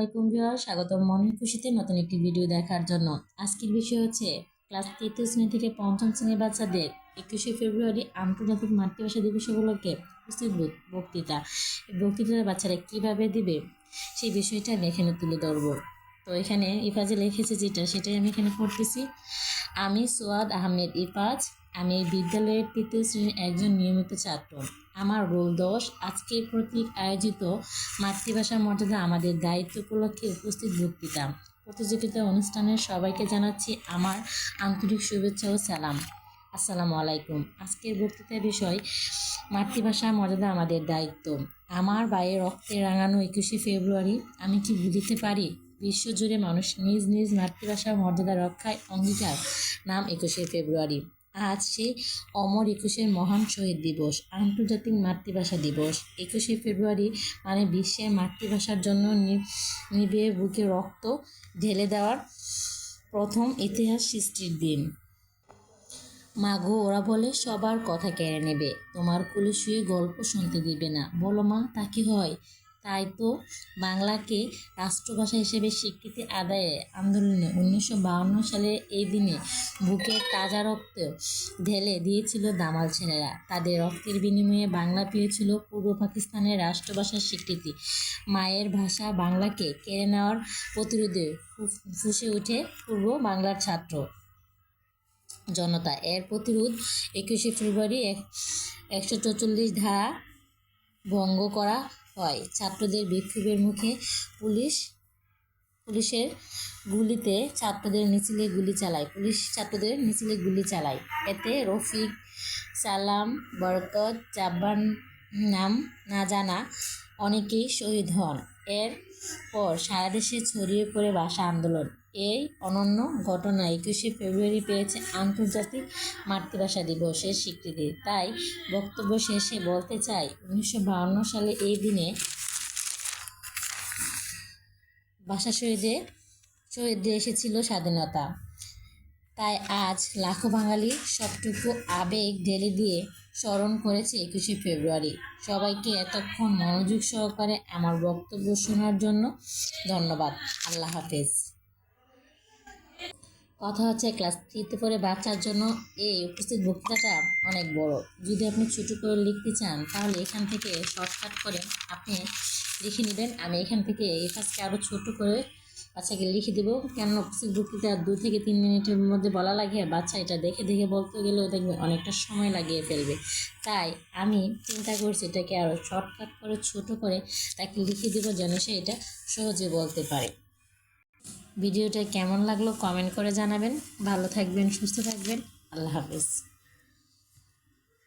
আলাইকুম ভিউয়ার, স্বাগতম মনের খুশিতে নতুন একটি ভিডিও দেখার জন্য। আজকের বিষয় হচ্ছে ক্লাস 3য় শ্রেণী থেকে 5ম শ্রেণীর বাচ্চাদের 21শে ফেব্রুয়ারি আন্তর্জাতিক মাতৃভাষা দিবস উপলক্ষে উপস্থিত বক্তৃতা। এই বক্তৃতাটা বাচ্চারা কিভাবে দিবে সেই বিষয়টা আমি এখানে তুলে ধরবো। তো এখানে ইফাজে লিখেছে যেটা, সেটাই আমি এখানে পড়তেছি। আমি সোয়াদ আহমেদ ইফাজ, আমি এই বিদ্যালয়ের 3য় শ্রেণীর একজন নিয়মিত ছাত্র। আমার রোল 10। আজকের কর্তৃক আয়োজিত মাতৃভাষা মর্যাদা আমাদের দায়িত্ব উপলক্ষে উপস্থিত বক্তৃতা প্রতিযোগিতা অনুষ্ঠানের সবাইকে জানাচ্ছি আমার আন্তরিক শুভেচ্ছা ও সালাম। আসসালামু আলাইকুম। আজকের বক্তৃতার বিষয় মাতৃভাষা মর্যাদা আমাদের দায়িত্ব। আমার বায়ে রক্তে রাঙানো 21শে ফেব্রুয়ারি আমি কি বুঝিতে পারি বিশ্বজুড়ে মানুষ নিজ নিজ মাতৃভাষার মর্যাদা রক্ষায় অঙ্গীকার। নাম 21শে ফেব্রুয়ারি। আজ সেই অমর 21শের মহান শহীদ দিবস, আন্তর্জাতিক মাতৃভাষা দিবস। 21শে ফেব্রুয়ারি মানে বিশ্বের মাতৃভাষার জন্য নিবিয়ে বুকে রক্ত ঢেলে দেওয়ার প্রথম ইতিহাস সৃষ্টির দিন। মাগো, ওরা বলে সবার কথা কেড়ে নেবে, তোমার কোলে শুয়ে গল্প শুনতে দিবে না। বলো মা, তা কি হয়? তাই তো বাংলাকে রাষ্ট্রভাষা হিসেবে স্বীকৃতি আদায়ে আন্দোলনে 1952 সালে এই দিনে বুকের তাজা রক্ত ঢেলে দিয়েছিল দামাল ছেলেরা। তাদের রক্তের বিনিময়ে বাংলা পেয়েছিল পূর্ব পাকিস্তানের রাষ্ট্রভাষার স্বীকৃতি। মায়ের ভাষা বাংলাকে কেড়ে নেওয়ার প্রতিরোধে ফুঁসে ওঠে পূর্ব বাংলার ছাত্র জনতা। এর প্রতিরোধ 21শে ফেব্রুয়ারি 144 ধারা ভঙ্গ করা হয়। ছাত্রদের বিক্ষোভের মুখে পুলিশের গুলিতে ছাত্রদের মিছিলে গুলি চালায়। এতে রফিক, সালাম, বরকত, জাব্বার নাম না জানা অনেকেই শহীদ হন। এর পর সারা দেশে ছড়িয়ে পড়ে ভাষা আন্দোলন। এই অনন্য ঘটনা 21শে ফেব্রুয়ারি পেয়েছে আন্তর্জাতিক মাতৃভাষা দিবসের স্বীকৃতি। তাই বক্তব্য শেষে বলতে চাই, 1952 সালে এই দিনে ভাষা শহীদদের এসেছিল স্বাধীনতা। তাই আজ লাখো বাঙালি সবটুকু আবেগ ঢেলে দিয়ে স্মরণ করেছে 21শে ফেব্রুয়ারি। সবাইকে এতক্ষণ মনোযোগ সহকারে আমার বক্তব্য শোনার জন্য ধন্যবাদ। আল্লাহ হাফেজ। কথা হচ্ছে, ক্লাস 3তে পড়ে বাচ্চার জন্য এই উপস্থিত বক্তৃতাটা অনেক বড়। যদি আপনি ছোটো করে লিখতে চান তাহলে এখান থেকে শর্টকাট করে আপনি লিখে নেবেন। আমি এখান থেকে এই কাজকে আরও ছোটো করে বাচ্চাকে লিখে দেবো। কেননা উপস্থিত বক্তৃতা 2 থেকে 3 মিনিটের মধ্যে বলা লাগে, বাচ্চা এটা দেখে বলতে গেলেও দেখবে অনেকটা সময় লাগিয়ে ফেলবে। তাই আমি চিন্তা করছি এটাকে আরও শর্টকাট করে ছোটো করে তাকে লিখে দেবো, যেন সে এটা সহজে বলতে পারে। ভিডিওটা কেমন লাগলো কমেন্ট করে জানাবেন। ভালো থাকবেন, সুস্থ থাকবেন। আল্লাহ হাফেজ।